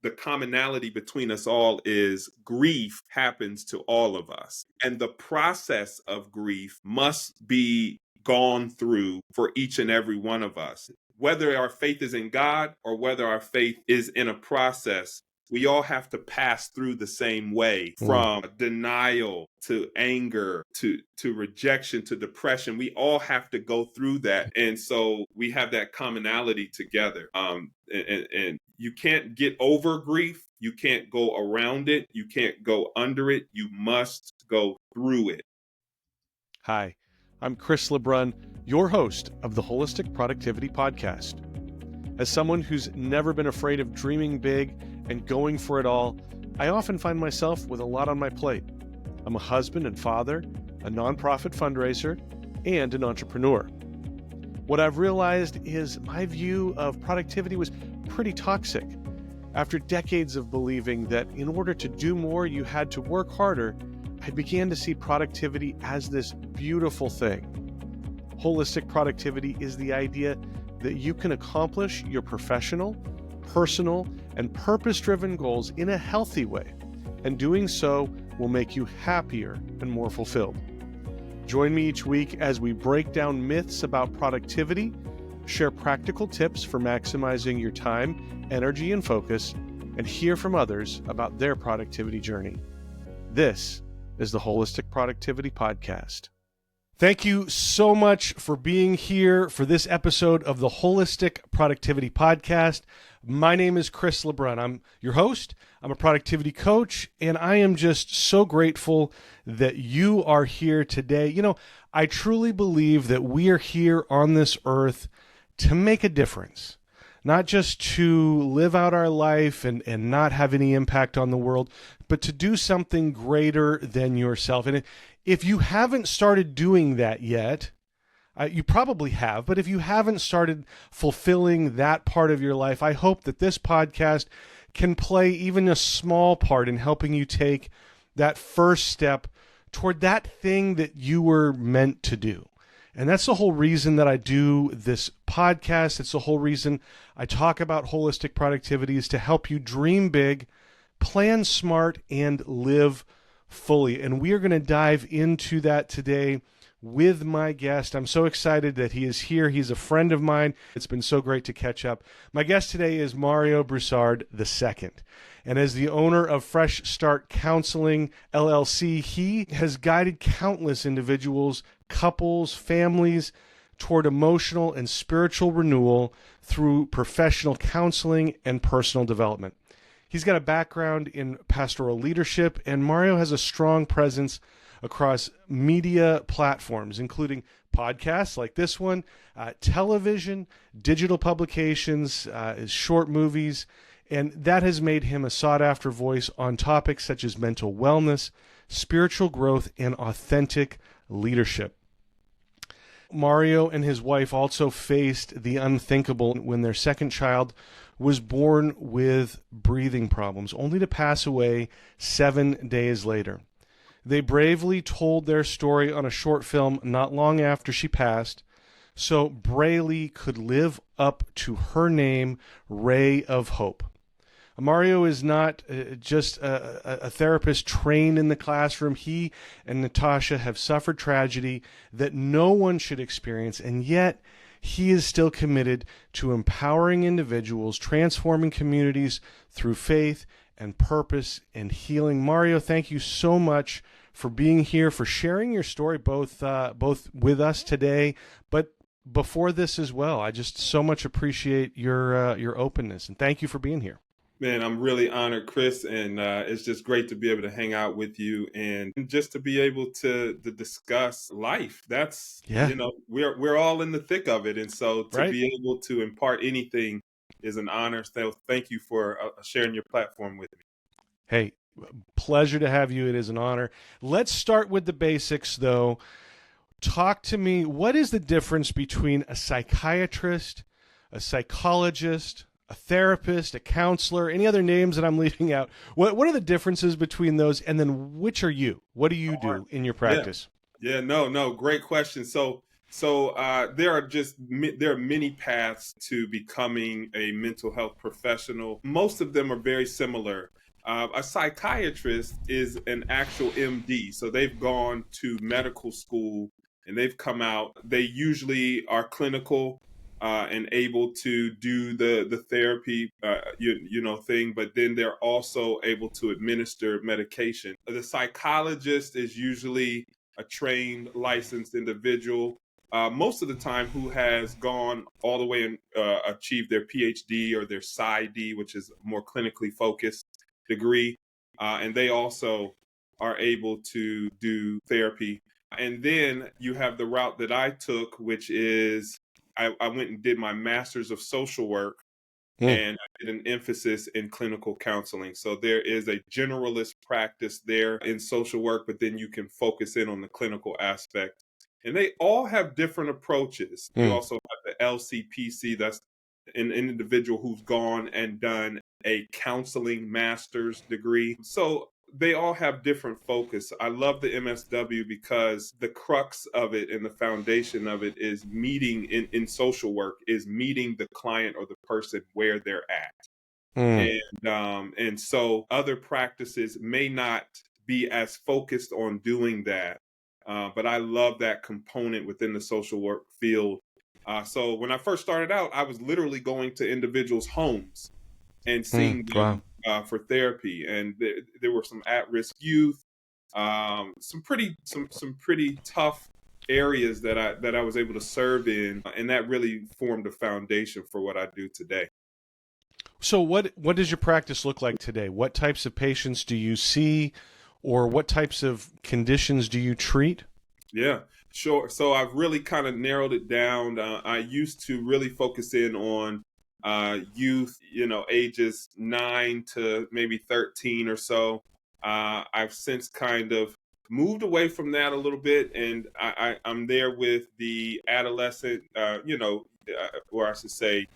the commonality between us all is grief happens to all of us. And the process of grief must be gone through for each and every one of us. Whether our faith is in God or whether our faith is in a process, we all have to pass through the same way, from denial to anger to rejection to depression. We all have to go through that. And so we have that commonality together. And you can't get over grief. You can't go around it. You can't go under it. You must go through it. Hi, I'm Chris LeBrun, your host of the Holistic Productivity Podcast. As someone who's never been afraid of dreaming big and going for it all, I often find myself with a lot on my plate. I'm a husband and father, a nonprofit fundraiser, and an entrepreneur. What I've realized is my view of productivity was pretty toxic. After decades of believing that in order to do more, you had to work harder, I began to see productivity as this beautiful thing. Holistic productivity is the idea that you can accomplish your professional, personal, and purpose-driven goals in a healthy way, and doing so will make you happier and more fulfilled. Join me each week as we break down myths about productivity, share practical tips for maximizing your time, energy, and focus, and hear from others about their productivity journey. This is the Holistic Productivity Podcast. Thank you so much for being here for this episode of the Holistic Productivity Podcast. My name is Chris LeBrun. I'm your host. I'm a productivity coach, and I am just so grateful that you are here today. You know, I truly believe that we are here on this earth to make a difference, not just to live out our life and not have any impact on the world, but to do something greater than yourself. And if you haven't started doing that yet, you probably have, but if you haven't started fulfilling that part of your life, I hope that this podcast can play even a small part in helping you take that first step toward that thing that you were meant to do. And that's the whole reason that I do this podcast. It's the whole reason I talk about holistic productivity, is to help you dream big, plan smart, and live fully. And we are going to dive into that today with my guest. I'm so excited that he is here. He's a friend of mine. It's been so great to catch up. My guest today is Mario Broussard II. And as the owner of Fresh Start Counseling, LLC, he has guided countless individuals, couples, families toward emotional and spiritual renewal through professional counseling and personal development. He's got a background in pastoral leadership, and Mario has a strong presence across media platforms, including podcasts like this one, television, digital publications, short movies, and that has made him a sought-after voice on topics such as mental wellness, spiritual growth, and authentic leadership. Mario and his wife also faced the unthinkable when their second child was born with breathing problems, only to pass away 7 days later. They bravely told their story on a short film not long after she passed, so Brayleigh could live up to her name, Ray of Hope. Mario is not just a therapist trained in the classroom. He and Natasha have suffered tragedy that no one should experience, and yet he is still committed to empowering individuals, transforming communities through faith and purpose and healing. Mario, thank you so much for being here, for sharing your story, both with us today, but before this as well. I just so much appreciate your openness, and thank you for being here. Man, I'm really honored, Chris, and it's just great to be able to hang out with you and just to be able to discuss life. That's, you know, we're all in the thick of it, and so to be able to impart anything is an honor. So thank you for sharing your platform with me. Hey, pleasure to have you. It is an honor. Let's start with the basics, though. Talk to me. What is the difference between a psychiatrist, a psychologist, a therapist, a counselor, any other names that I'm leaving out? What are the differences between those? And then which are you? What do you do in your practice? No, great question. So So there are many paths to becoming a mental health professional. Most of them are very similar. A psychiatrist is an actual MD, so they've gone to medical school and they've come out. They usually are clinical and able to do the therapy thing, but then they're also able to administer medication. The psychologist is usually a trained, licensed individual, most of the time who has gone all the way and achieved their PhD or their PsyD, which is a more clinically focused degree. And they also are able to do therapy. And then you have the route that I took, which is I went and did my master's of social work and I did an emphasis in clinical counseling. So there is a generalist practice there in social work, but then you can focus in on the clinical aspect. And they all have different approaches. You also have the LCPC, that's an individual who's gone and done a counseling master's degree. So they all have different focus. I love the MSW because the crux of it and the foundation of it is meeting in social work is meeting the client or the person where they're at. And so other practices may not be as focused on doing that. But I love that component within the social work field. So when I first started out, I was literally going to individuals' homes and seeing them for therapy. And there were some at-risk youth, some pretty tough areas that I was able to serve in, and that really formed a foundation for what I do today. So what does your practice look like today? What types of patients do you see, or what types of conditions do you treat? Yeah, sure. So I've really kind of narrowed it down. I used to really focus in on youth, ages 9 to maybe 13 or so. I've since kind of moved away from that a little bit, and I'm there with the adolescent, or I should say,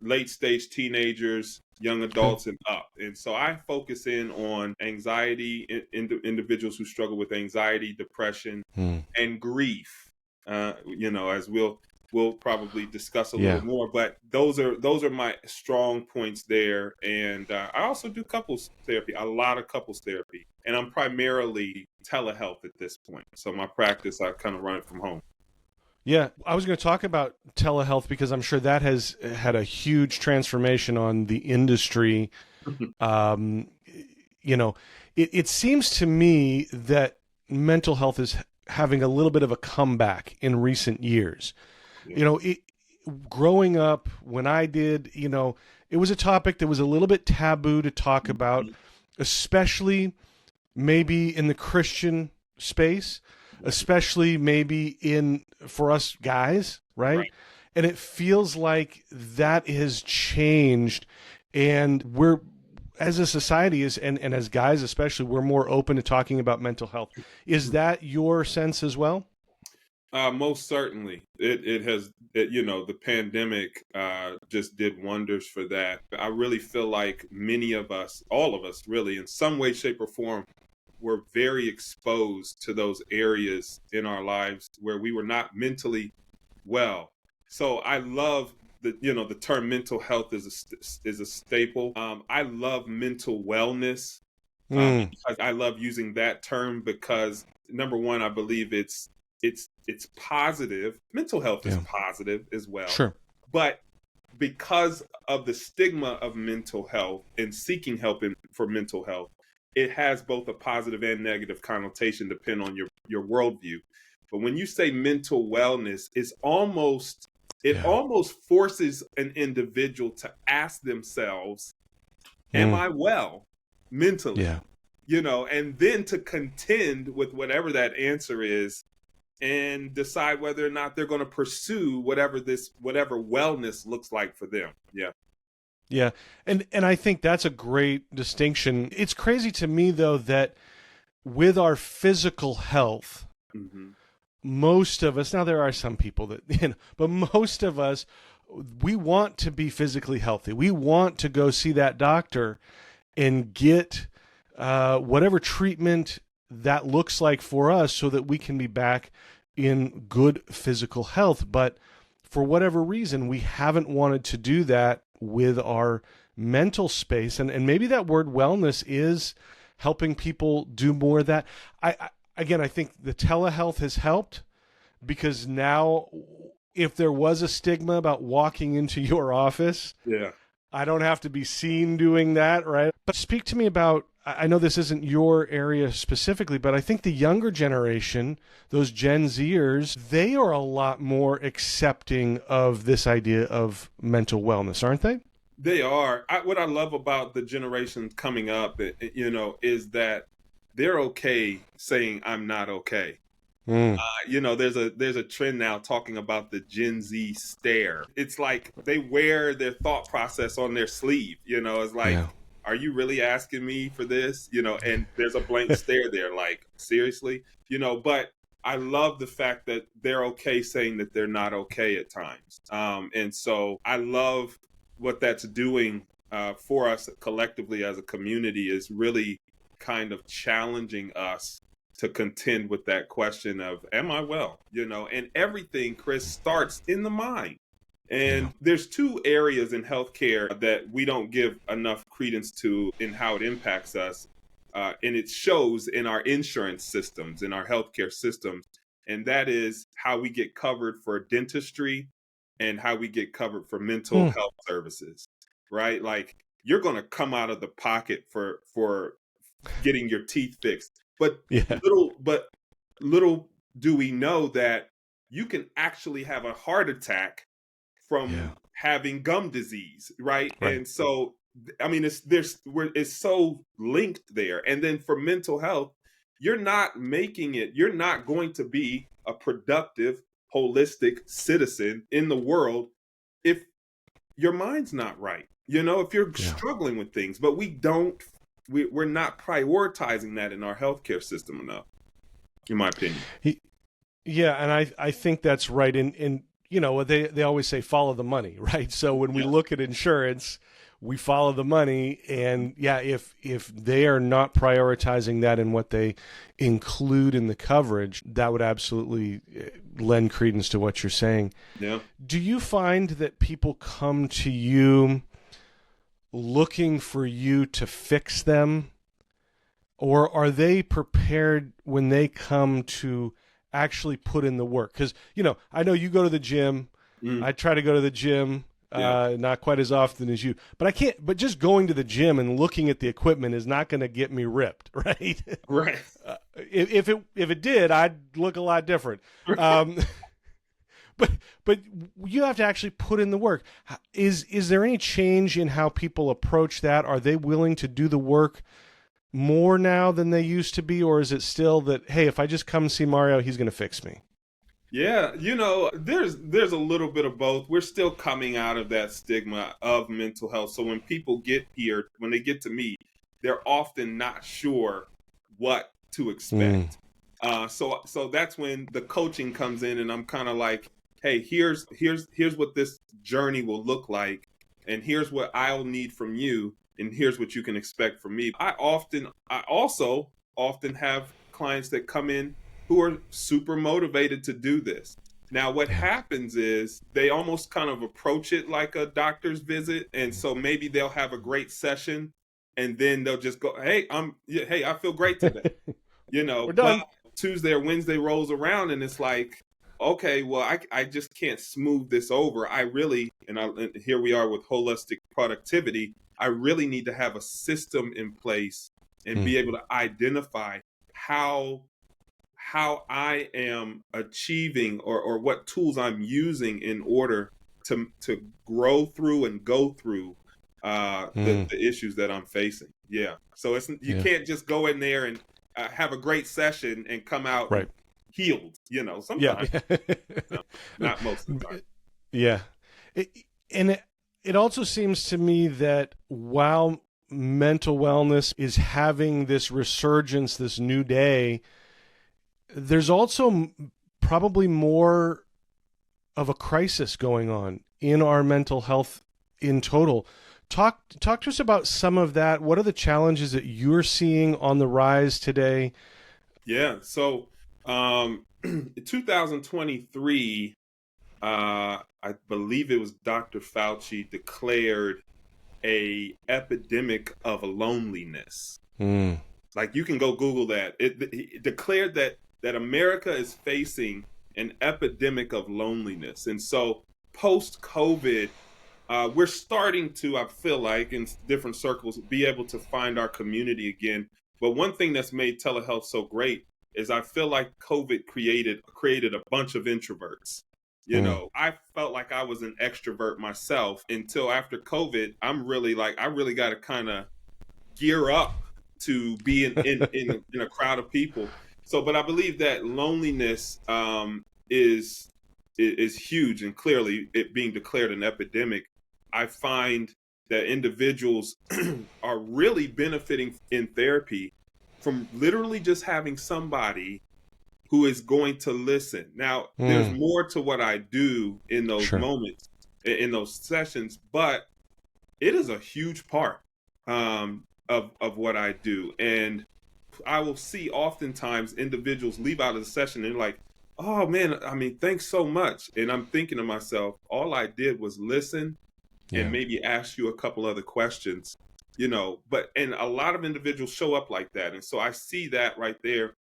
late stage teenagers, young adults, and up. And so I focus in on anxiety, individuals who struggle with anxiety, depression, and grief. As we'll probably discuss a little more, but those are my strong points there. And I also do couples therapy, a lot of couples therapy, and I'm primarily telehealth at this point. So my practice, I kind of run it from home. Yeah, I was going to talk about telehealth because I'm sure that has had a huge transformation on the industry. It seems to me that mental health is having a little bit of a comeback in recent years. Yeah. Growing up, when I did, it was a topic that was a little bit taboo to talk about, especially maybe in the Christian space, especially maybe for us guys, right? And it feels like that has changed, and we're, as a society and as guys especially, we're more open to talking about mental health. Is that your sense as well? Most certainly. It has, the pandemic just did wonders for that. I really feel like many of us, all of us really, in some way, shape, or form, were very exposed to those areas in our lives where we were not mentally well. So I love the term mental health is a staple. I love mental wellness because I love using that term because, number one, I believe it's positive. Mental health is positive as well. Sure. But because of the stigma of mental health and seeking help for mental health, it has both a positive and negative connotation depending on your worldview. But when you say mental wellness, it almost forces an individual to ask themselves, am I well mentally? And then to contend with whatever that answer is and decide whether or not they're going to pursue whatever wellness looks like for them. Yeah. And I think that's a great distinction. It's crazy to me, though, that with our physical health, most of us, now there are some people that, but most of us, we want to be physically healthy. We want to go see that doctor and get whatever treatment that looks like for us so that we can be back in good physical health, but for whatever reason, we haven't wanted to do that with our mental space. And maybe that word wellness is helping people do more of that. I think the telehealth has helped, because now if there was a stigma about walking into your office, Yeah. I don't have to be seen doing that, right? But speak to me about, I know this isn't your area specifically, but I think the younger generation, those Gen Zers, they are a lot more accepting of this idea of mental wellness, aren't they? They are. What I love about the generation coming up, is that they're okay saying I'm not okay. There's a trend now talking about the Gen Z stare. It's like they wear their thought process on their sleeve. It's like, Yeah. are you really asking me for this? And there's a blank stare there, like, seriously? But I love the fact that they're okay saying that they're not okay at times. And so I love what that's doing for us collectively as a community, is really kind of challenging us to contend with that question of, am I well? And everything, Chris, starts in the mind. And there's two areas in healthcare that we don't give enough credence to in how it impacts us. And it shows in our insurance systems, in our healthcare systems. And that is how we get covered for dentistry and how we get covered for mental health services, right? Like, you're going to come out of the pocket for getting your teeth fixed. But little do we know that you can actually have a heart attack from having gum disease, right? And so, I mean, it's so linked there. And then for mental health, you're not going to be a productive, holistic citizen in the world if your mind's not right. If you're struggling with things, but we're not prioritizing that in our healthcare system enough, in my opinion. Yeah, and I think that's right. And they always say follow the money, right? So when we look at insurance, we follow the money. And if they are not prioritizing that in what they include in the coverage, that would absolutely lend credence to what you're saying. Yeah. Do you find that people come to you looking for you to fix them, or are they prepared when they come to actually put in the work? Because I know you go to the gym. I try to go to the gym, not quite as often as you, but I can't. But just going to the gym and looking at the equipment is not going to get me ripped, right? Right. If it did, I'd look a lot different. But you have to actually put in the work. Is there any change in how people approach that? Are they willing to do the work more now than they used to be? Or is it still that, hey, if I just come see Mario, he's going to fix me? Yeah, there's a little bit of both. We're still coming out of that stigma of mental health. So when people get here, when they get to me, they're often not sure what to expect. So that's when the coaching comes in, and I'm kind of like, hey, here's what this journey will look like, and here's what I'll need from you, and here's what you can expect from me. I also often have clients that come in who are super motivated to do this. Now, what happens is they almost kind of approach it like a doctor's visit, and so maybe they'll have a great session, and then they'll just go, hey, I feel great today. We're done. But Tuesday or Wednesday rolls around, and it's like, okay, well, I just can't smooth this over. And here we are with holistic productivity. I really need to have a system in place and be able to identify how I am achieving or what tools I'm using in order to grow through and go through the issues that I'm facing. Yeah. So you can't just go in there and have a great session and come out healed, sometimes. No, not most of the time. Yeah. It also seems to me that while mental wellness is having this resurgence, this new day, there's also probably more of a crisis going on in our mental health in total. Talk to us about some of that. What are the challenges that you're seeing on the rise today? Yeah. So, in 2023, I believe it was Dr. Fauci declared a epidemic of loneliness. Mm. Like, you can go Google that. It declared that America is facing an epidemic of loneliness, and so post COVID, we're starting to, I feel like, in different circles, be able to find our community again. But one thing that's made telehealth so great is I feel like COVID created a bunch of introverts. Mm. I felt like I was an extrovert myself until after COVID. I'm really like, I really got to kind of gear up to be in a crowd of people. So, but I believe that loneliness is is huge, and clearly it being declared an epidemic. I find that individuals are really benefiting in therapy from literally just having somebody who is going to listen. Now, there's Mm. more to what I do in those Sure. moments, in those sessions, but it is a huge part of what I do. And I will see oftentimes individuals leave out of the session and they're like, "Oh man, I mean, thanks so much." And I'm thinking to myself, all I did was listen and Yeah. maybe ask you a couple other questions, But and a lot of individuals show up like that, and so I see that right there,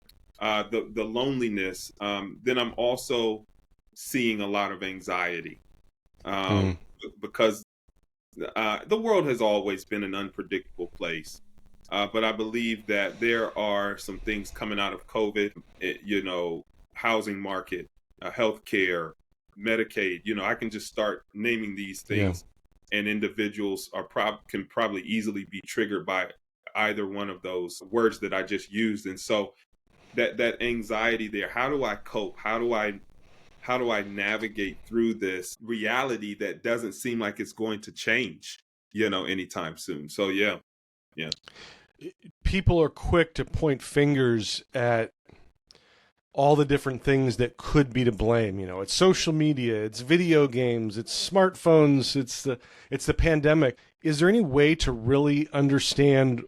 the loneliness. Then I'm also seeing a lot of anxiety, Mm. because the world has always been an unpredictable place. But I believe that there are some things coming out of COVID, housing market, healthcare, Medicaid. I can just start naming these Yeah. things, and individuals can probably easily be triggered by either one of those words that I just used. And so that anxiety there, how do I cope? How do I navigate through this reality that doesn't seem like it's going to change, anytime soon? So yeah, yeah, People are quick to point fingers at all the different things that could be to blame. It's social media, it's video games, it's smartphones, it's the pandemic. Is there any way to really understand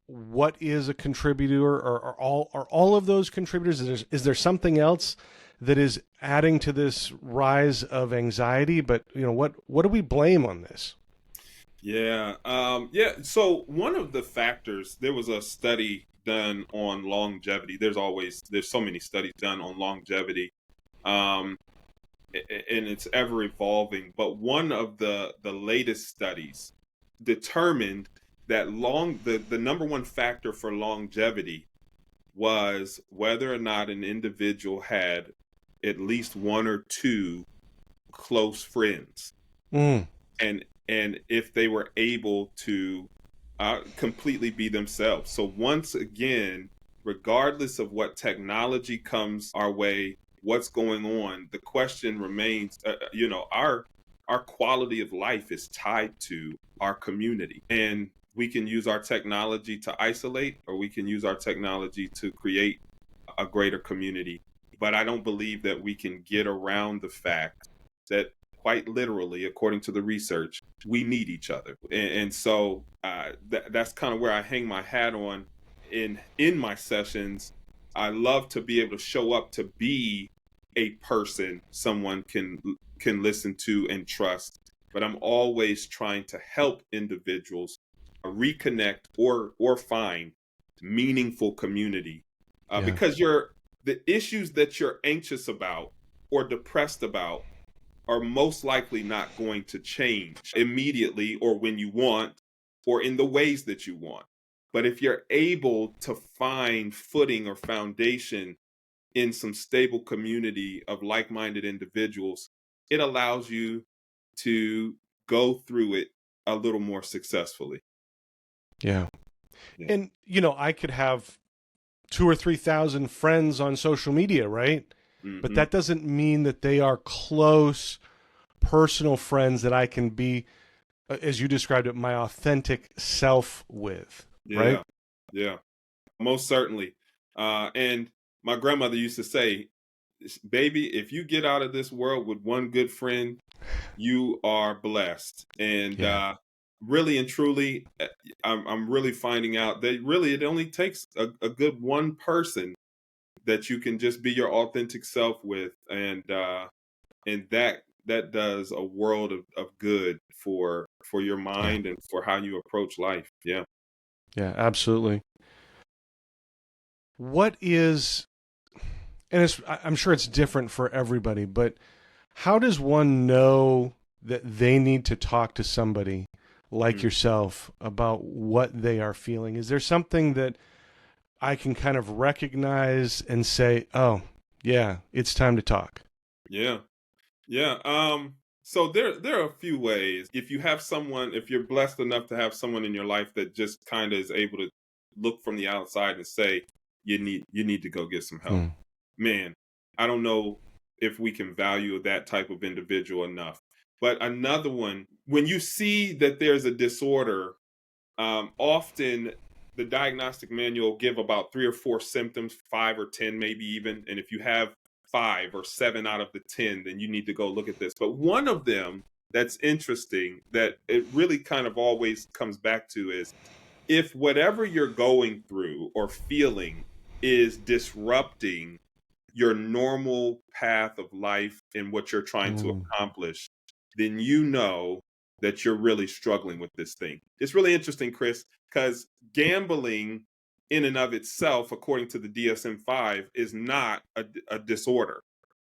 what is a contributor, or are all of those contributors? Is there something else that is adding to this rise of anxiety? But what do we blame on this? yeah, yeah. So one of the factors, there was a study done on longevity. There's so many studies done on longevity, um, and it's ever evolving. But one of the latest studies determined that the number one factor for longevity was whether or not an individual had at least one or two close friends, Mm. and if they were able to completely be themselves. So once again, regardless of what technology comes our way, what's going on, the question remains. Our quality of life is tied to our community, and we can use our technology to isolate, or we can use our technology to create a greater community. But I don't believe that we can get around the fact that, quite literally, according to the research, we need each other. And so that's kind of where I hang my hat on in my sessions. I love to be able to show up to be a person someone can listen to and trust. But I'm always trying to help individuals reconnect or find meaningful community, Yeah. because the issues that you're anxious about or depressed about are most likely not going to change immediately, or when you want, or in the ways that you want. But if you're able to find footing or foundation in some stable community of like-minded individuals, it allows you to go through it a little more successfully. Yeah. Yeah. And I could have 2 or 3 thousand friends on social media, right? But Hmm. that doesn't mean that they are close personal friends that I can be, as you described it, my authentic self with, right? Yeah. Yeah. Most certainly. And my grandmother used to say, "Baby, if you get out of this world with one good friend, you are blessed." And Yeah. really and truly, I'm really finding out that really it only takes a good one person that you can just be your authentic self with, and that does a world of good for your Yeah. mind and for how you approach life. Yeah. Yeah, absolutely. What is, and I'm sure it's different for everybody, but how does one know that they need to talk to somebody like Mm. yourself about what they are feeling? Is there something that I can kind of recognize and say, oh, yeah, it's time to talk? Yeah. Yeah. So there are a few ways. If you have someone, if you're blessed enough to have someone in your life that just kind of is able to look from the outside and say, you need to go get some help. Hmm. Man, I don't know if we can value that type of individual enough. But another one, when you see that there's a disorder, often the diagnostic manual will give about 3 or 4 symptoms, 5 or 10 maybe even. And if you have 5 or 7 out of the 10, then you need to go look at this. But one of them that's interesting that it really kind of always comes back to is, if whatever you're going through or feeling is disrupting your normal path of life and what you're trying to Mm. accomplish, then you know that you're really struggling with this thing. It's really interesting, Chris, because gambling in and of itself, according to the DSM-5, is not a disorder,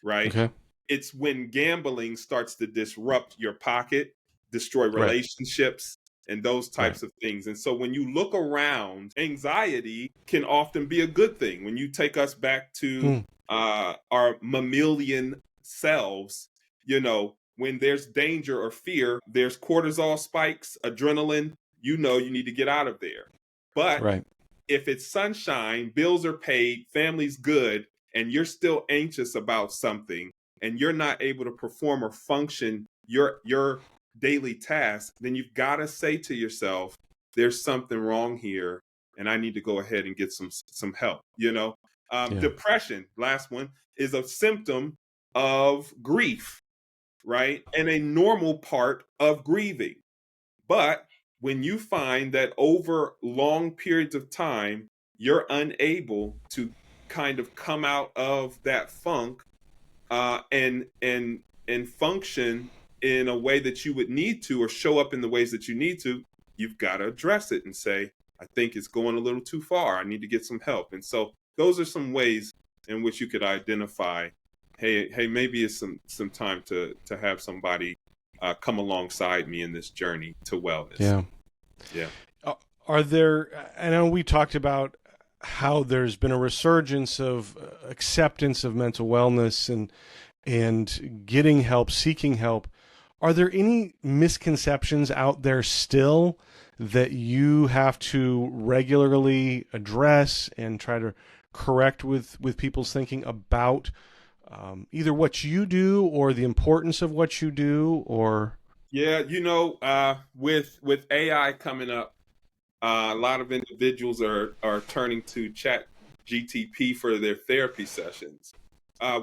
right? Okay. It's when gambling starts to disrupt your pocket, destroy Right. relationships, and those Right. types of things. And so when you look around, anxiety can often be a good thing. When you take us back to Hmm. our mammalian selves, when there's danger or fear, there's cortisol spikes, adrenaline, you need to get out of there. But Right. if it's sunshine, bills are paid, family's good, and you're still anxious about something and you're not able to perform or function your daily task, then you've got to say to yourself, there's something wrong here and I need to go ahead and get some help. Yeah. Depression, last one, is a symptom of grief, right? And a normal part of grieving. But when you find that over long periods of time, you're unable to kind of come out of that funk, and function in a way that you would need to, or show up in the ways that you need to, you've got to address it and say, I think it's going a little too far. I need to get some help. And so those are some ways in which you could identify, hey, maybe it's some time to have somebody come alongside me in this journey to wellness. Yeah. Yeah. Are there, I know we talked about how there's been a resurgence of acceptance of mental wellness and getting help, seeking help. Are there any misconceptions out there still that you have to regularly address and try to correct with people's thinking about either what you do or the importance of what you do? Or Yeah, with AI coming up, a lot of individuals are turning to Chat GTP for their therapy sessions,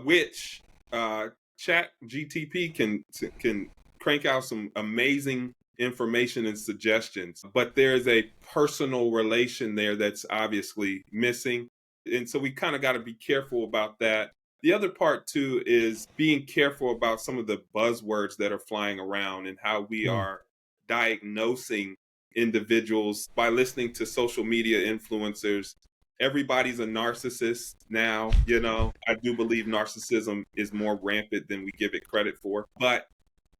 which Chat GTP can crank out some amazing information and suggestions, but there's a personal relation there that's obviously missing, and so we kind of got to be careful about that. The other part too is being careful about some of the buzzwords that are flying around and how we Hmm. are diagnosing individuals by listening to social media influencers. Everybody's a narcissist now. I do believe narcissism is more rampant than we give it credit for. But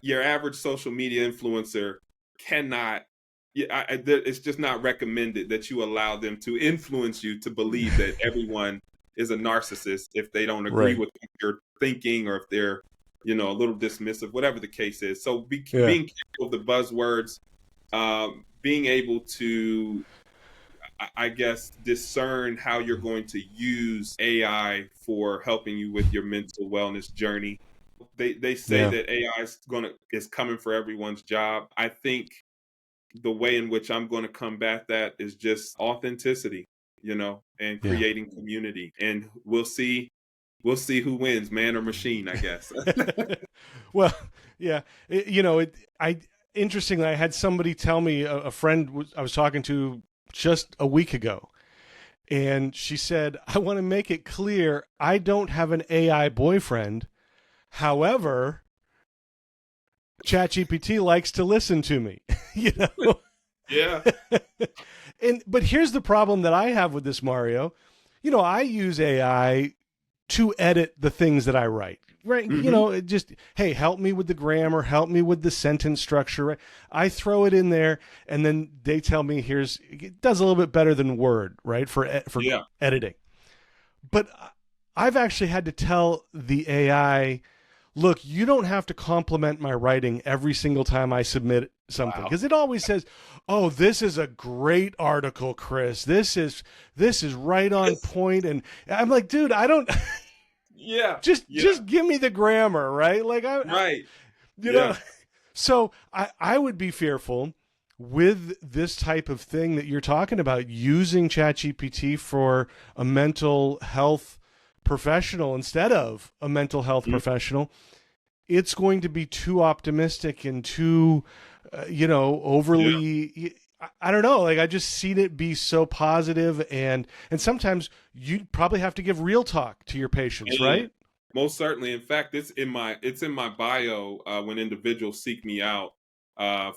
your average social media influencer cannot. Yeah, it's just not recommended that you allow them to influence you to believe that everyone is a narcissist if they don't agree right. with your thinking, or if they're, a little dismissive, whatever the case is. So Yeah. being careful of the buzzwords, being able to, I guess, discern how you're going to use AI for helping you with your mental wellness journey. They say Yeah. that AI is coming for everyone's job. I think the way in which I'm going to combat that is just authenticity, and Yeah. creating community. And we'll see who wins, man or machine, I guess. Well, yeah, I interestingly, I had somebody tell me, a friend I was talking to just a week ago, And she said, I want to make it clear I don't have an AI boyfriend. However, ChatGPT likes to listen to me, you know? Yeah. But here's the problem that I have with this, Mario. You know, I use AI to edit the things that I write. Right. Mm-hmm. You know, it just, hey, help me with the grammar, help me with the sentence structure. Right? I throw it in there and then they tell me it does a little bit better than Word, right? For Yeah. editing. But I've actually had to tell the AI, look, you don't have to compliment my writing every single time I submit something, because it always says, "Oh, this is a great article, Chris. This is right on point." And I'm like, dude, I don't Yeah. just give me the grammar, right? Like Right. you know. So I would be fearful with this type of thing that you're talking about, using ChatGPT for a mental health professional instead of a mental health professional. It's going to be too optimistic and too, overly. I don't know. Like, I just seen it be so positive, and sometimes you probably have to give real talk to your patients, right? Most certainly. In fact, it's in my bio when individuals seek me out, as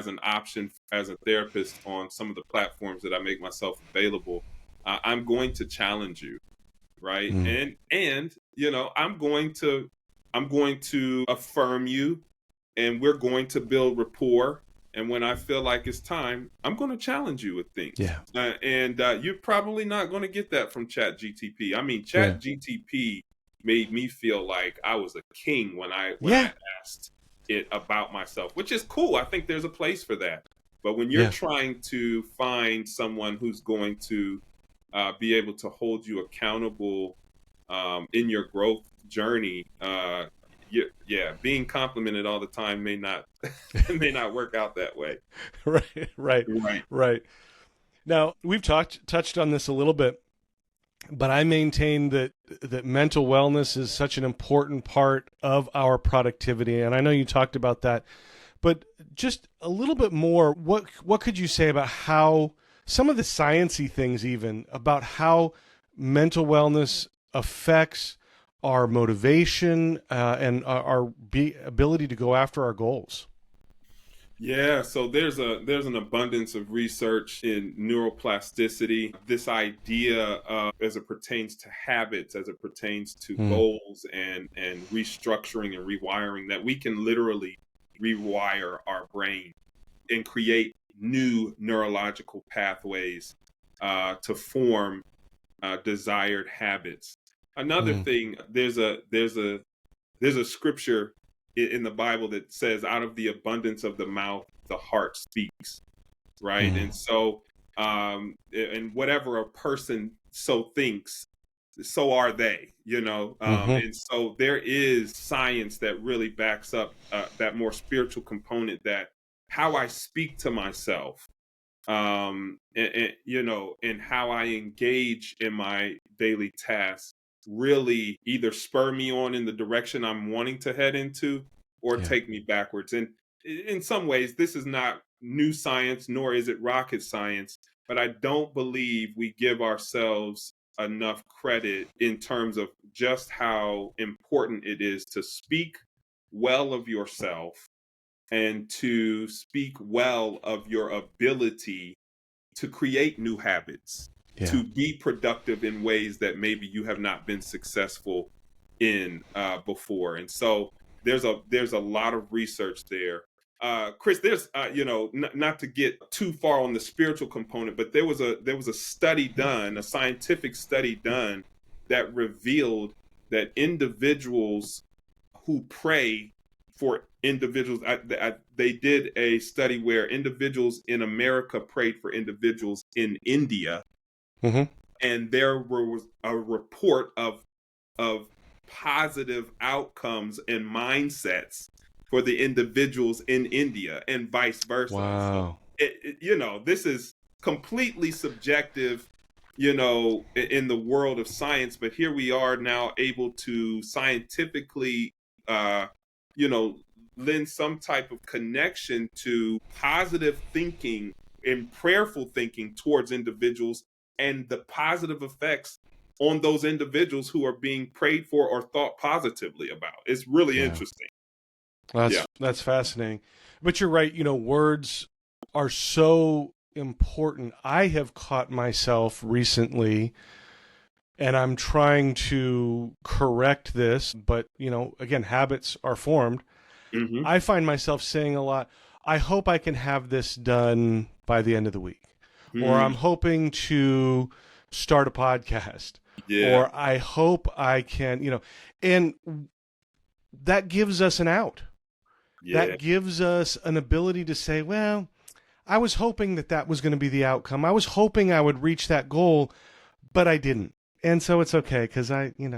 an option as a therapist on some of the platforms that I make myself available. I'm going to challenge you, right? Mm. And I'm going to affirm you, and we're going to build rapport. And when I feel like it's time, I'm going to challenge you with things. Yeah. And you're probably not going to get that from Chat GTP. I mean, Yeah. Chat GTP made me feel like I was a king when I asked it about myself, which is cool. I think there's a place for that. But when you're trying to find someone who's going to be able to hold you accountable in your growth journey, being complimented all the time may not work out that way. Right. Now, we've touched on this a little bit, but I maintain that mental wellness is such an important part of our productivity, and I know you talked about that, but just a little bit more. What could you say about how some of the sciencey things, even about how mental wellness affects our motivation and our ability to go after our goals? Yeah, so there's an abundance of research in neuroplasticity. This idea of, as it pertains to habits, as it pertains to goals and restructuring and rewiring, that we can literally rewire our brain and create new neurological pathways to form desired habits. Another thing, there's a scripture in the Bible that says, out of the abundance of the mouth, the heart speaks, right? And so, and whatever a person so thinks, so are they, and so there is science that really backs up that more spiritual component, that how I speak to myself, and how I engage in my daily tasks really either spur me on in the direction I'm wanting to head into, or take me backwards. And in some ways, this is not new science, nor is it rocket science, but I don't believe we give ourselves enough credit in terms of just how important it is to speak well of yourself and to speak well of your ability to create new habits, to be productive in ways that maybe you have not been successful in before. And so there's a lot of research there. Chris, there's not to get too far on the spiritual component, but there was a study done, a scientific study done, that revealed that individuals who pray for individuals, they did a study where individuals in America prayed for individuals in India, and there was a report of positive outcomes and mindsets for the individuals in India, and vice versa. Wow. So this is completely subjective, in the world of science, but here we are now able to scientifically, lend some type of connection to positive thinking and prayerful thinking towards individuals and the positive effects on those individuals who are being prayed for or thought positively about. It's really Yeah. interesting. That's fascinating. But you're right, words are so important. I have caught myself recently, and I'm trying to correct this, but again, habits are formed. Hmm. I find myself saying a lot, I hope I can have this done by the end of the week. Or I'm hoping to start a podcast. Yeah. Or I hope I can, and that gives us an out. Yeah. That gives us an ability to say, well, I was hoping that was going to be the outcome. I was hoping I would reach that goal, but I didn't. And so it's okay because you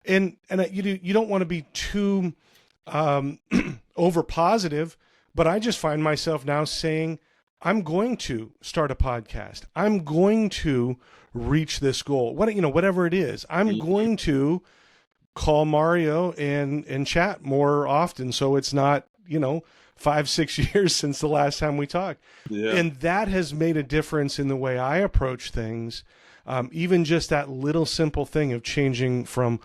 don't want to be too over positive, but I just find myself now saying, I'm going to start a podcast. I'm going to reach this goal. Whatever it is, I'm going to call Mario and chat more often. So it's not, 5-6 years since the last time we talked. Yeah. And that has made a difference in the way I approach things. Even just that little simple thing of changing from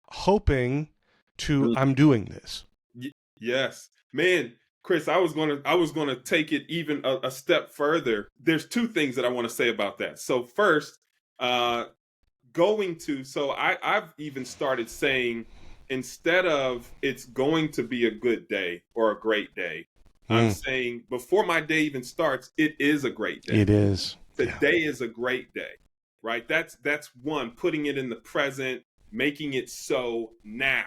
hoping to I'm doing this. Yes, man, Chris, I was gonna take it even a step further. There's two things that I want to say about that. So first, uh, I've even started saying, instead of it's going to be a good day or a great day, I'm saying before my day even starts, it is a great day. It is. Today is a great day, right? That's one, putting it in the present, making it so now,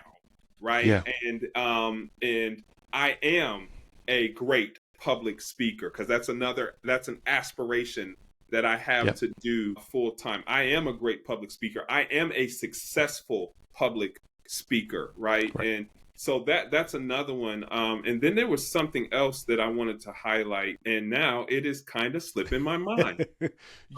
right? Yeah. And I am a great public speaker, because that's an aspiration that I have Yep. to do full time. I am a great public speaker. I am a successful public speaker, right? And so that's another one. And then there was something else that I wanted to highlight, and now it is kind of slipping my mind. But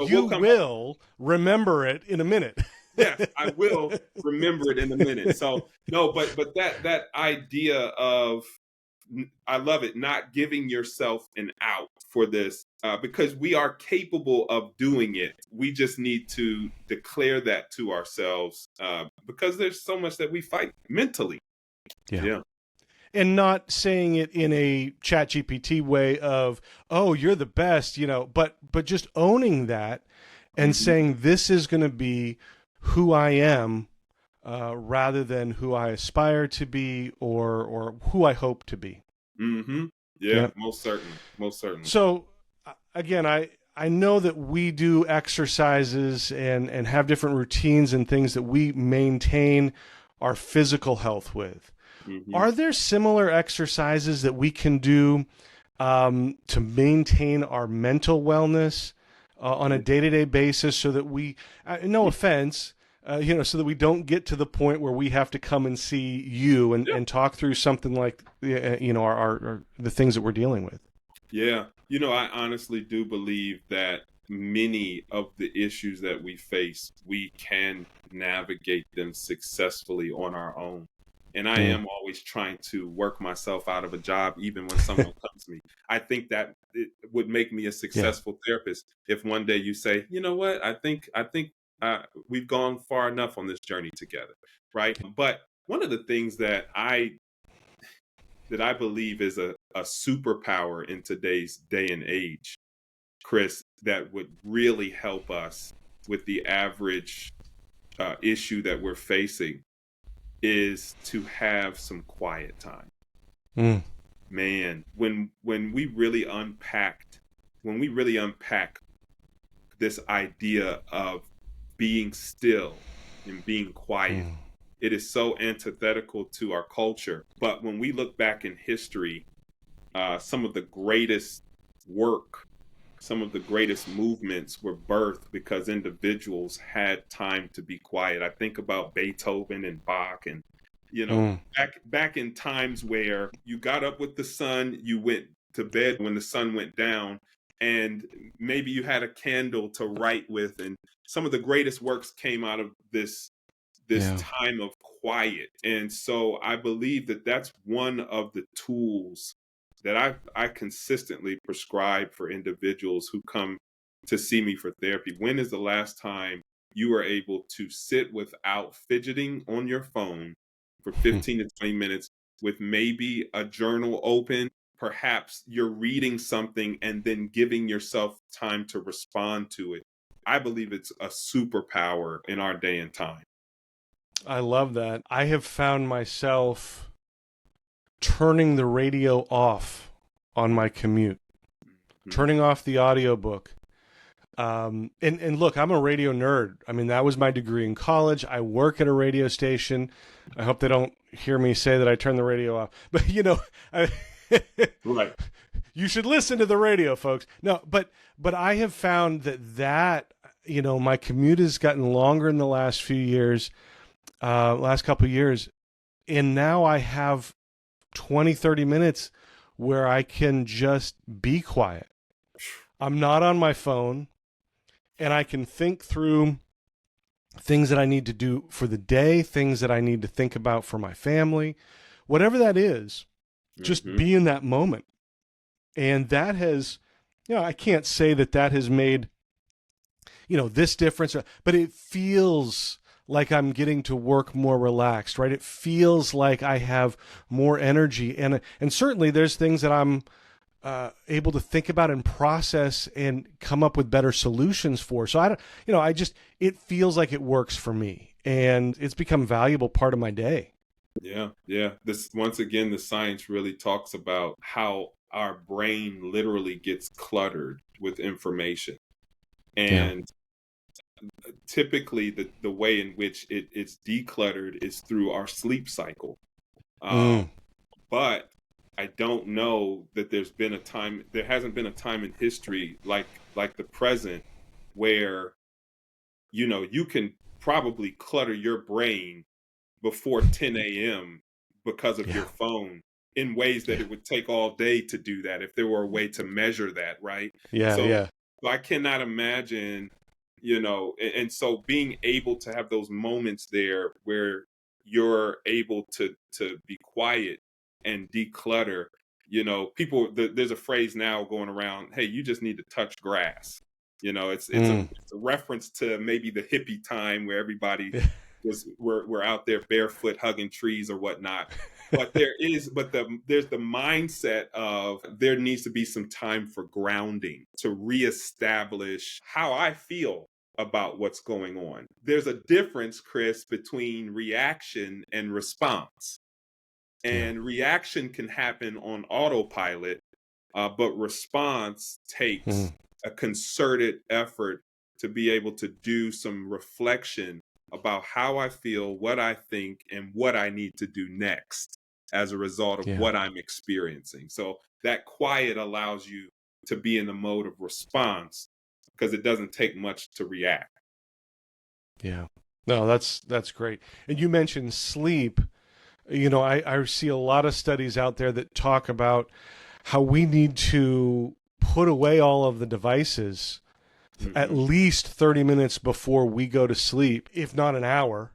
You we'll come back. will remember it in a minute. Yes, I will remember it in a minute. So no, but that idea of, I love it, not giving yourself an out for this, because we are capable of doing it. We just need to declare that to ourselves, because there's so much that we fight mentally. Yeah. And not saying it in a chat GPT way of, oh, you're the best, but just owning that and saying this is going to be who I am, rather than who I aspire to be or who I hope to be. Mm-hmm. Yeah, Yep. most certainly. Most certainly. So again, I know that we do exercises and have different routines and things that we maintain our physical health with. Are there similar exercises that we can do to maintain our mental wellness on a day-to-day basis, so that we, no offense, so that we don't get to the point where we have to come and see you and talk through something like, our the things that we're dealing with? Yeah. I honestly do believe that many of the issues that we face, we can navigate them successfully on our own. And I am always trying to work myself out of a job, even when someone comes to me. I think that it would make me a successful therapist if one day you say, you know what, I think we've gone far enough on this journey together, right? But one of the things that I believe is a superpower in today's day and age, Chris, that would really help us with the average issue that we're facing, is to have some quiet time. Man, when we really unpack this idea of being still and being quiet, it is so antithetical to our culture. But when we look back in history, some of the greatest work, some of the greatest movements were birthed because individuals had time to be quiet. I think about Beethoven and Bach, and back in times where you got up with the sun, you went to bed when the sun went down, and maybe you had a candle to write with, and some of the greatest works came out of this time of quiet. And so I believe that that's one of the tools that I consistently prescribe for individuals who come to see me for therapy. When is the last time you were able to sit without fidgeting on your phone for 15 to 20 minutes with maybe a journal open? Perhaps you're reading something and then giving yourself time to respond to it. I believe it's a superpower in our day and time. I love that. I have found myself turning the radio off on my commute, turning off the audiobook. And look, I'm a radio nerd. I mean, that was my degree in college. I work at a radio station. I hope they don't hear me say that I turn the radio off. But, Right. You should listen to the radio, folks. No, but I have found that my commute has gotten longer in the last few years, last couple of years. And now I have 20, 30 minutes where I can just be quiet. I'm not on my phone. And I can think through things that I need to do for the day, things that I need to think about for my family, whatever that is, just be in that moment. And that has, I can't say that has made, this difference, but it feels like I'm getting to work more relaxed, right? It feels like I have more energy. And certainly there's things that I'm able to think about and process and come up with better solutions for. So it feels like it works for me, and it's become a valuable part of my day. Yeah. This, once again, the science really talks about how our brain literally gets cluttered with information. And typically the way in which it's decluttered is through our sleep cycle. But I don't know that there hasn't been a time in history like the present where, you can probably clutter your brain before 10 a.m. because of your phone in ways that it would take all day to do that if there were a way to measure that, right? So I cannot imagine, and so being able to have those moments there where you're able to be quiet and declutter. There's a phrase now going around, hey, you just need to touch grass. It's a reference to maybe the hippie time where everybody we're out there barefoot hugging trees or whatnot. But there's the mindset of there needs to be some time for grounding to reestablish how I feel about what's going on. There's a difference, Chris, between reaction and response. And reaction can happen on autopilot, but response takes a concerted effort to be able to do some reflection about how I feel, what I think, and what I need to do next as a result of what I'm experiencing. So that quiet allows you to be in the mode of response because it doesn't take much to react. Yeah. No, that's great. And you mentioned sleep. I see a lot of studies out there that talk about how we need to put away all of the devices at least 30 minutes before we go to sleep, if not an hour.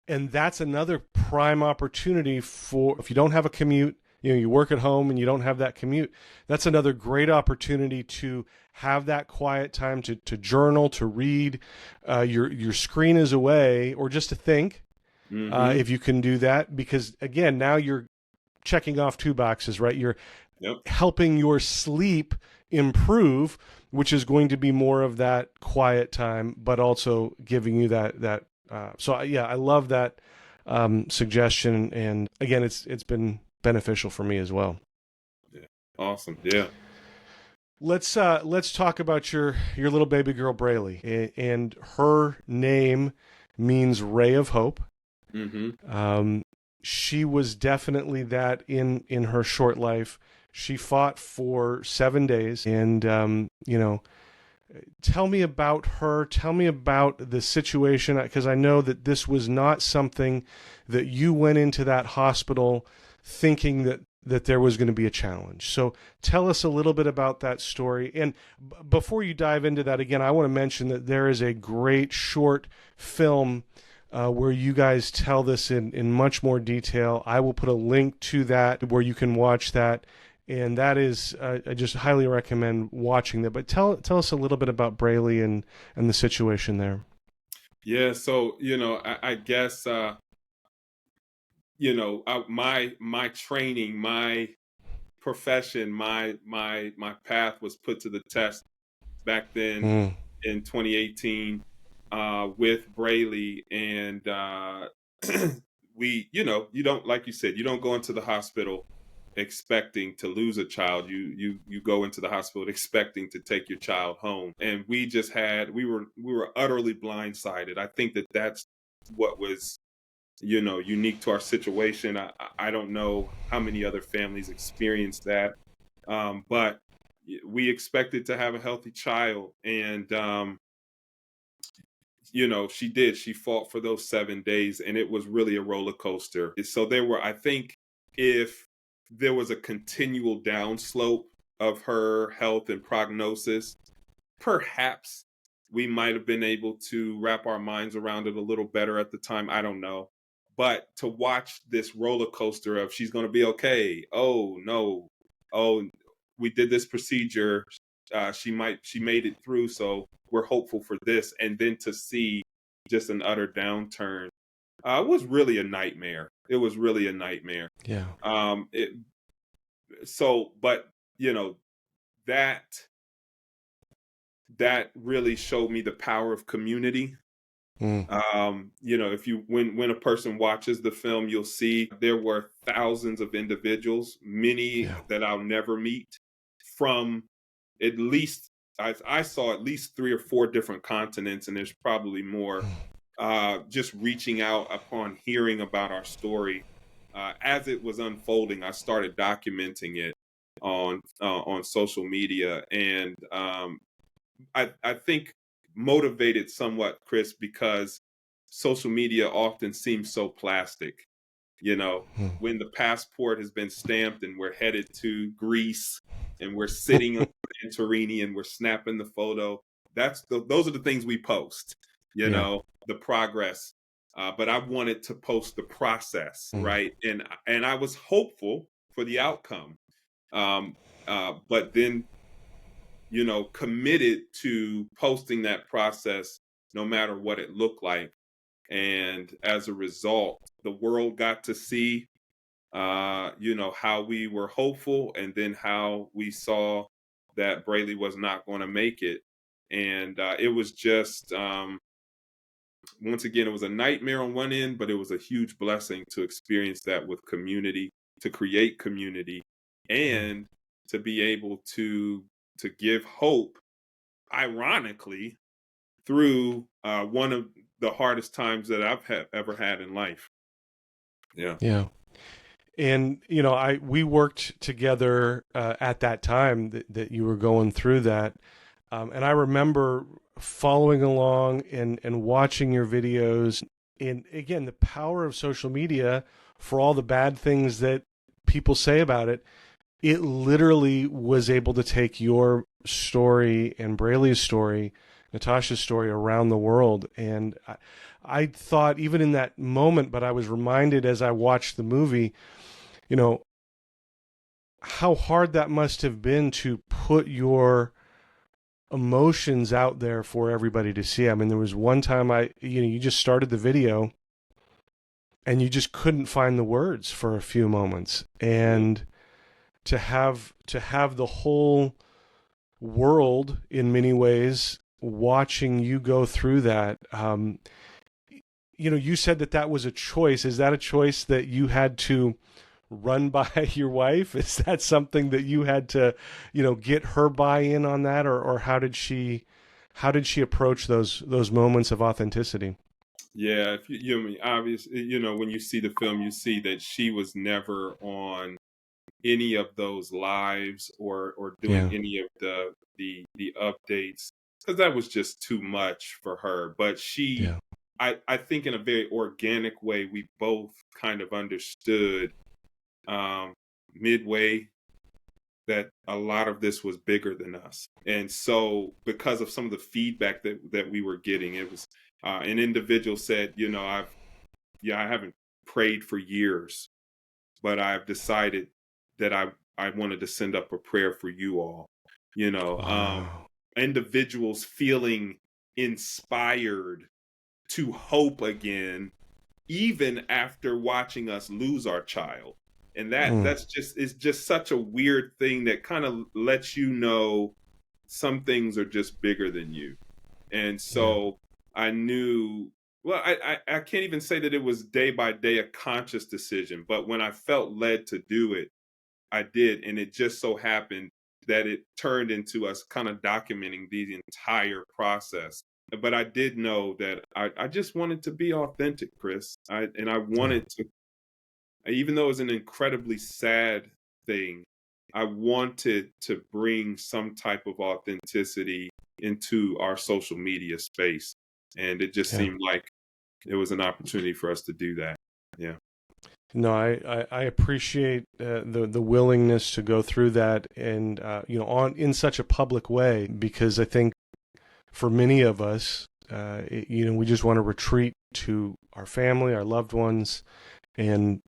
And that's another prime opportunity for, if you don't have a commute, you work at home and you don't have that commute, that's another great opportunity to have that quiet time to journal, to read. Your screen is away, or just to think. If you can do that, because again, now you're checking off two boxes, right? You're helping your sleep improve, which is going to be more of that quiet time, but also giving you that. I love that suggestion, and again, it's been beneficial for me as well. Yeah, awesome. Yeah. Let's talk about your little baby girl Brayleigh, and her name means ray of hope. She was definitely that in her short life. She fought for 7 days, and tell me about her. Tell me about the situation, because I know that this was not something that you went into that hospital thinking that there was going to be a challenge. So tell us a little bit about that story. And before you dive into that, again, I want to mention that there is a great short film where you guys tell this in much more detail. I will put a link to that where you can watch that And that is, I just highly recommend watching that. But tell us a little bit about Brayleigh and the situation there. Yeah, so I guess my training, my profession, my path was put to the test back then Mm. in 2018 with Brayleigh, and you don't, like you said, you don't go into the hospital expecting to lose a child. You go into the hospital expecting to take your child home, and we were utterly blindsided. I think that's what was unique to our situation. I don't know how many other families experienced that, but we expected to have a healthy child, and she did. She fought for those 7 days, and it was really a roller coaster. So I think, if there was a continual downslope of her health and prognosis, perhaps we might have been able to wrap our minds around it a little better at the time. I don't know. But to watch this roller coaster of, she's going to be okay. Oh, no. Oh, we did this procedure. She made it through. So we're hopeful for this. And then to see just an utter downturn was really a nightmare. It was really a nightmare. Yeah. But that that really showed me the power of community. Mm. If you when a person watches the film, you'll see there were thousands of individuals, many Yeah. that I'll never meet, from at least I saw at least 3 or 4 different continents, and there's probably more. Just reaching out upon hearing about our story as it was unfolding. I started documenting it on social media, and I think motivated somewhat, Chris, because social media often seems so plastic. Mm. When the passport has been stamped and we're headed to Greece and we're sitting on Santorini and we're snapping the photo, those are the things we post. Yeah. The progress. But I wanted to post the process, Mm. right? And I was hopeful for the outcome. But then committed to posting that process no matter what it looked like. And as a result, the world got to see, how we were hopeful, and then how we saw that Brayleigh was not going to make it. And it was just, once again, it was a nightmare on one end, but it was a huge blessing to experience that with community, to create community, and to be able to give hope, ironically, through one of the hardest times that I've ever had in life. Yeah. Yeah. And we worked together at that time that you were going through that, and I remember following along and watching your videos. And again, the power of social media, for all the bad things that people say about it, it literally was able to take your story and Brayleigh's story, Natasha's story, around the world. And I thought, even in that moment, but I was reminded as I watched the movie, how hard that must have been to put your emotions out there for everybody to see. I mean, there was one time you just started the video and you just couldn't find the words for a few moments. And to have the whole world, in many ways, watching you go through that, you said that was a choice. Is that a choice that you had to run by your wife? Is that something that you had to, get her buy-in on that, or how did she approach those moments of authenticity? Yeah, if obviously, when you see the film, you see that she was never on any of those lives or doing any of the updates, because that was just too much for her. But I think in a very organic way, we both kind of understood midway that a lot of this was bigger than us. And so, because of some of the feedback that we were getting, it was an individual said, I haven't prayed for years, but I've decided that I I wanted to send up a prayer for you all. You know, Wow. individuals feeling inspired to hope again, even after watching us lose our child. And Mm, that's just, it's just such a weird thing that kind of lets you know some things are just bigger than you. And yeah. so I knew, well, I can't even say that it was day by day a conscious decision, but when I felt led to do it, I did. And it just so happened that it turned into us kind of documenting the entire process. But I did know that I just wanted to be authentic, Chris. I Yeah. wanted to, even though it was an incredibly sad thing, I wanted to bring some type of authenticity into our social media space. And it just Yeah. seemed like it was an opportunity for us to do that. Yeah. No, I appreciate the willingness to go through that, and on in such a public way, because I think for many of us, we just want to retreat to our family, our loved ones, and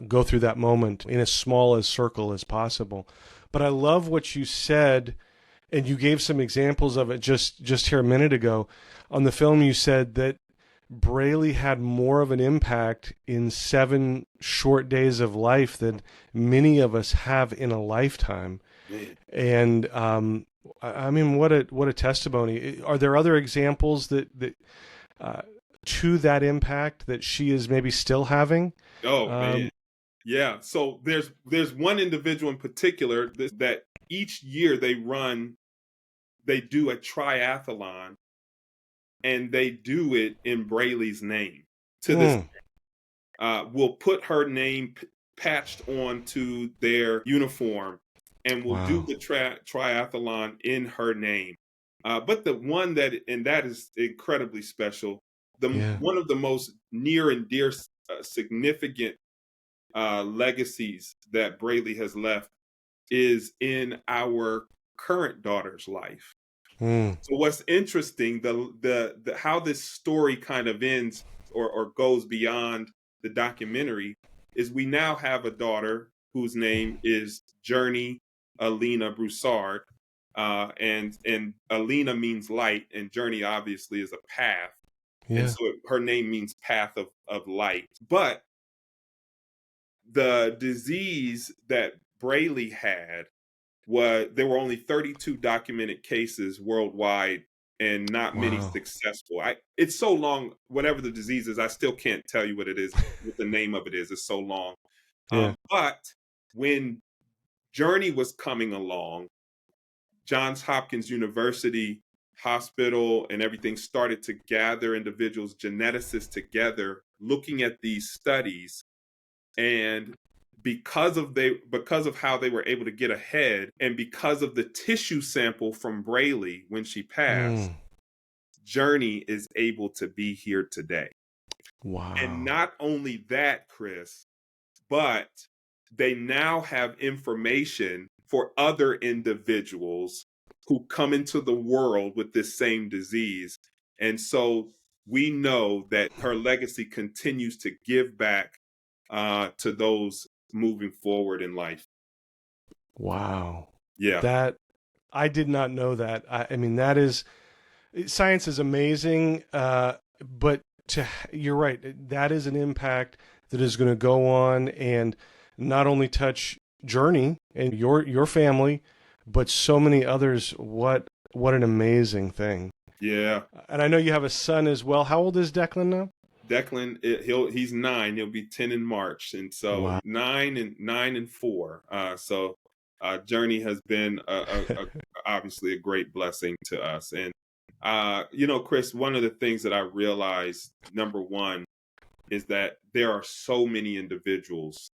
go through that moment in as small a circle as possible. But I love what you said, and you gave some examples of it just here a minute ago. On the film, you said that Brayleigh had more of an impact in 7 short days of life than many of us have in a lifetime. Man. And I mean, what a testimony. Are there other examples that uh, to that impact that she is maybe still having? Oh man. Um, Yeah. So there's one individual in particular that each year they do a triathlon, and they do it in Brayleigh's name. To this, mm, will put her name patched onto their uniform, and will do wow. the triathlon in her name. But the one that is incredibly special. The Yeah. one of the most near and dear, significant legacies that Brayleigh has left is in our current daughter's life. Mm, So what's interesting, the how this story kind of ends, or goes beyond the documentary, is we now have a daughter whose name is Journey Alina Broussard, and Alina means light, and Journey obviously is a path, and yeah. so her name means path of light. But the disease that Brayleigh had, there were only 32 documented cases worldwide, and not many Wow. successful. It's so long, whatever the disease is, I still can't tell you what it is, what the name of it is. It's so long. Yeah. But when Journey was coming along, Johns Hopkins University hospital and everything started to gather individuals, geneticists together, looking at these studies. And because of how they were able to get ahead, and because of the tissue sample from Brayleigh when she passed, Mm, Journey is able to be here today. And wow. not only that, Chris, but they now have information for other individuals who come into the world with this same disease. And so we know that her legacy continues to give back to those moving forward in life. Wow. Yeah. That I did not know that. I mean, that is science is amazing, but you're right. That is an impact that is going to go on and not only touch Journey and your family, but so many others. What an amazing thing! Yeah. And I know you have a son as well. How old is Declan now? Declan, he's 9. He'll be 10 in March, and so Wow. 9 and 4. Journey has been obviously a great blessing to us. And Chris, one of the things that I realized, number one, is that there are so many individuals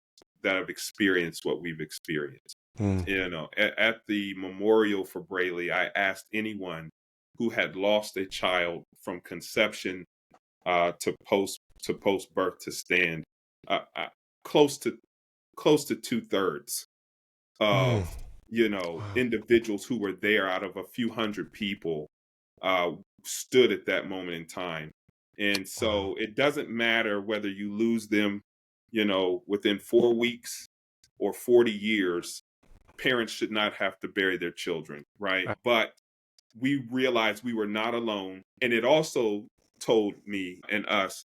that have experienced what we've experienced. Mm, At the memorial for Brayleigh, I asked anyone who had lost a child from conception to post birth to stand. Uh, uh, close to close to 2/3 mm, of wow. individuals who were there out of a few hundred people, uh, stood at that moment in time. And Wow. so it doesn't matter whether you lose them, within 4 weeks or 40 years. parents should not have to bury their children, right? Uh, But we realized we were not alone. And it also told me and us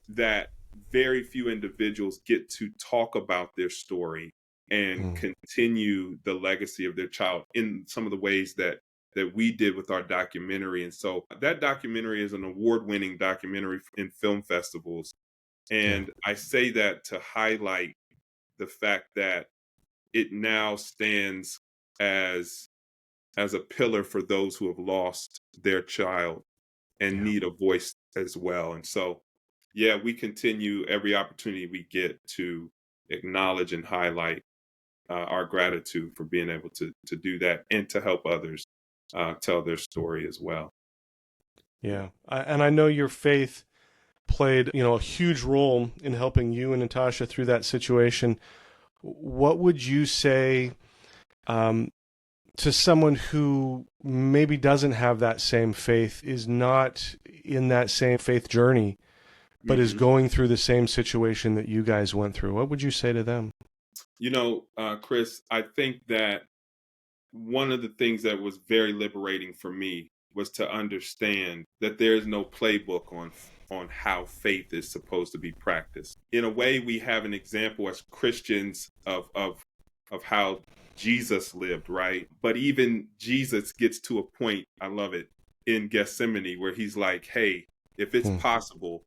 that very few individuals get to talk about their story and mm, continue the legacy of their child in some of the ways that we did with our documentary. And so that documentary is an award-winning documentary in film festivals. yeah, And I say that to highlight the fact that it now stands as a pillar for those who have lost their child and yeah, need a voice as well. And so, yeah, we continue every opportunity we get to acknowledge and highlight our gratitude for being able to do that and to help others tell their story as well. yeah. And I know your faith played, a huge role in helping you and Natasha through that situation. What would you say um, to someone who maybe doesn't have that same faith, is not in that same faith journey, but is Hmm. going through the same situation that you guys went through? What would you say to them? Chris, I think that one of the things that was very liberating for me was to understand that there is no playbook on how faith is supposed to be practiced. In a way, we have an example as Christians of how Jesus lived, right? But even Jesus gets to a point, I love it, in Gethsemane where he's like, "Hey, if it's Hmm. possible,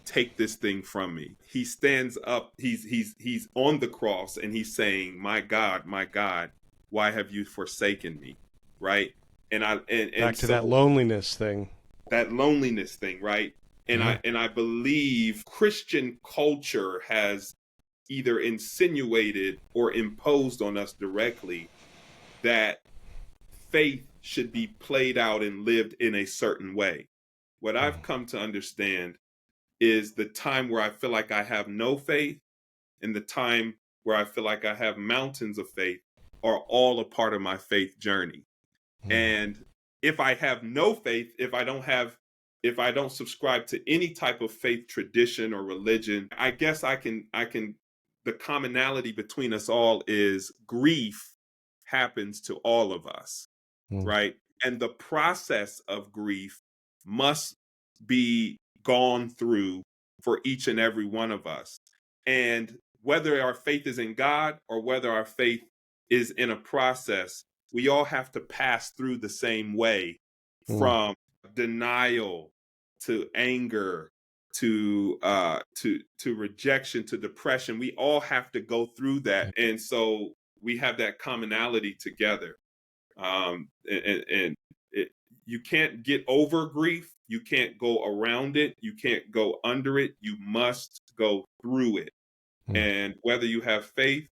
take this thing from me." He stands up, he's on the cross and he's saying, my God, why have you forsaken me?" Right? And Back to that so loneliness thing. that loneliness thing, right? And Yeah. I believe Christian culture has either insinuated or imposed on us directly that faith should be played out and lived in a certain way. What I've come to understand is the time where I feel like I have no faith and the time where I feel like I have mountains of faith are all a part of my faith journey. Hmm. And if I have no faith, if I don't subscribe to any type of faith tradition or religion, I guess I can the commonality between us all is grief happens to all of us, Hmm. right? And the process of grief must be gone through for each and every one of us. And whether our faith is in God or whether our faith is in a process, we all have to pass through the same way, Hmm. from denial to anger to rejection to depression. We all have to go through that. And so we have that commonality together. And you can't get over grief. You can't go around it. You can't go under it. You must go through it. Hmm. And whether you have faith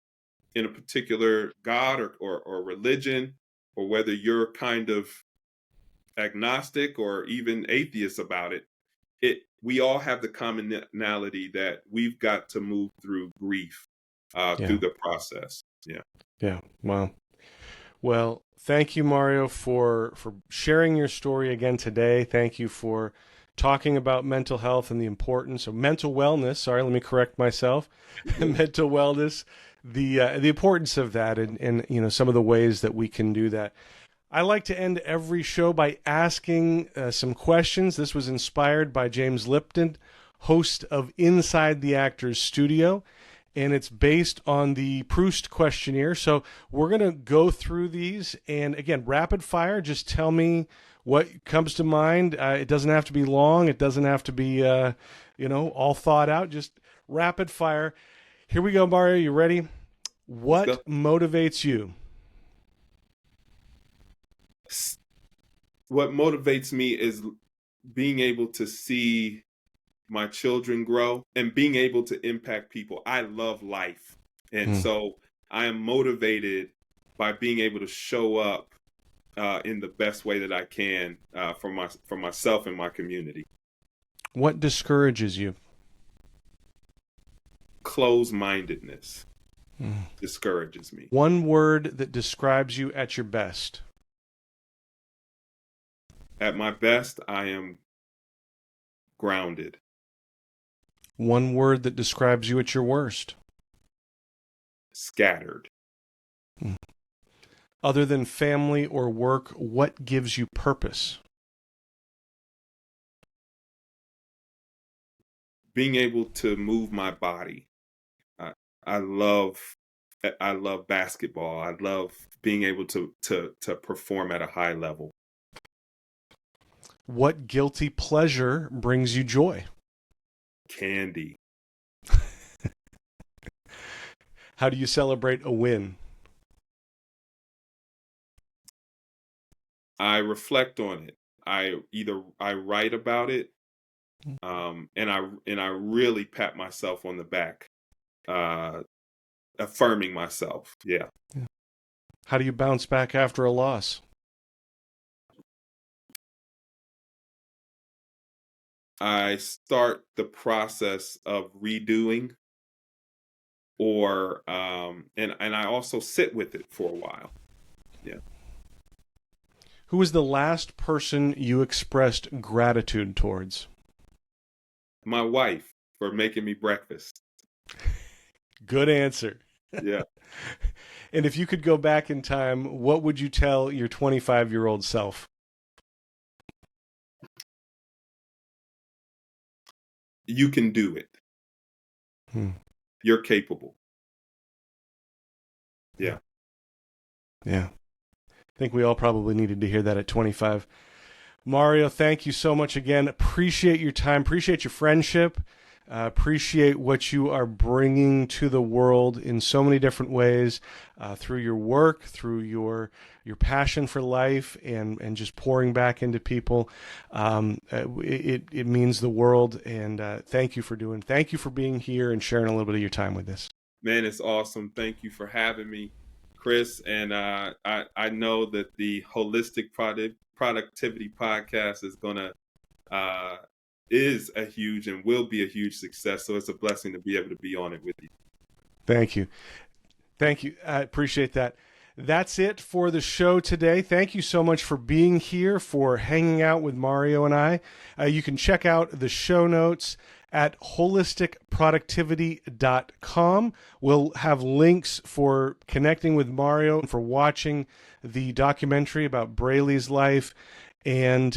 in a particular God or religion, or whether you're kind of agnostic or even atheist about it, we all have the commonality that we've got to move through grief Yeah. through the process. Yeah. Yeah. Wow. Well, thank you, Mario, for sharing your story again today. Thank you for talking about mental health and the importance of mental wellness. Sorry, let me correct myself. Mental wellness, the importance of that, and some of the ways that we can do that. I like to end every show by asking some questions. This was inspired by James Lipton, host of Inside the Actors Studio, and it's based on the Proust questionnaire. So we're going to go through these, and again, rapid fire. Just tell me what comes to mind. It doesn't have to be long. It doesn't have to be, all thought out. Just rapid fire. Here we go, Mario. You ready? Let's go. What motivates you? What motivates me is being able to see my children grow and being able to impact people. I love life. And Hmm. so I am motivated by being able to show up in the best way that I can for myself and my community. What discourages you? Closed-mindedness Hmm. discourages me. One word that describes you at your best. At my best, I am grounded. One word that describes you at your worst. Scattered. Hmm. other than family or work, what gives you purpose? Being able to move my body. I, I love I love basketball. I love being able to perform at a high level. What guilty pleasure brings you joy? Candy. How do you celebrate a win? I reflect on it. I write about it, and I really pat myself on the back, affirming myself. Yeah. How do you bounce back after a loss? I start the process of redoing, or and I also sit with it for a while. Yeah. Who was the last person you expressed gratitude towards? My wife for making me breakfast. Good answer. Yeah. And if you could go back in time, what would you tell your 25-year-old self? You can do it. You're capable. Yeah. Yeah. I think we all probably needed to hear that at 25. Mario, thank you so much again. Appreciate your time. Appreciate your friendship. Appreciate what you are bringing to the world in so many different ways, through your work, through your passion for life, and just pouring back into people. It means the world, and thank you for being here and sharing a little bit of your time with us. Man, it's awesome. Thank you for having me, Chris. And I know that the Holistic Productivity Podcast is a huge and will be a huge success. So it's a blessing to be able to be on it with you. Thank you. I appreciate that. That's it for the show today. Thank you so much for being here, for hanging out with Mario and I. You can check out the show notes at holisticproductivity.com. We'll have links for connecting with Mario and for watching the documentary about Brayleigh's life, and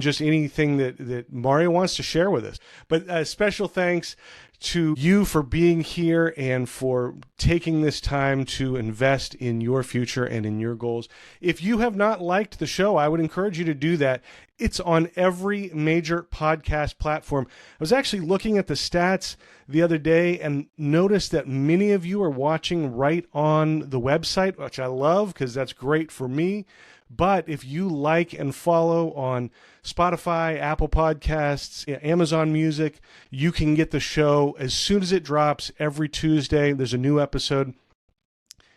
just anything that Mario wants to share with us. But special thanks to you for being here and for taking this time to invest in your future and in your goals. If you have not liked the show, I would encourage you to do that. It's on every major podcast platform. I was actually looking at the stats the other day and noticed that many of you are watching right on the website, which I love because that's great for me. But if you like and follow on Spotify, Apple Podcasts, Amazon Music, you can get the show as soon as it drops every Tuesday. There's a new episode.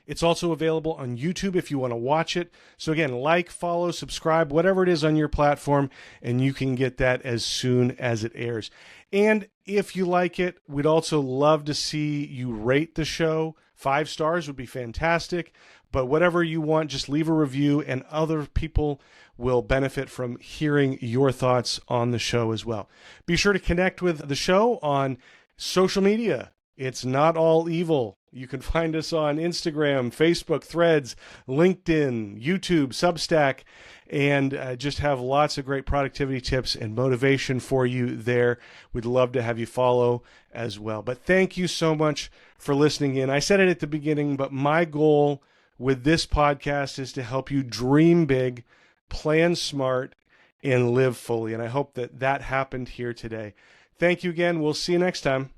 It's also available on YouTube if you want to watch it. So again, like, follow, subscribe, whatever it is on your platform, and you can get that as soon as it airs. And if you like it, we'd also love to see you rate the show. 5 stars would be fantastic. But whatever you want, just leave a review, and other people will benefit from hearing your thoughts on the show as well. Be sure to connect with the show on social media. It's Not All Evil. You can find us on Instagram, Facebook, Threads, LinkedIn, YouTube, Substack, and just have lots of great productivity tips and motivation for you there. We'd love to have you follow as well. But thank you so much for listening in. I said it at the beginning, but my goal with this podcast is to help you dream big, plan smart, and live fully. And I hope that happened here today. Thank you again. We'll see you next time.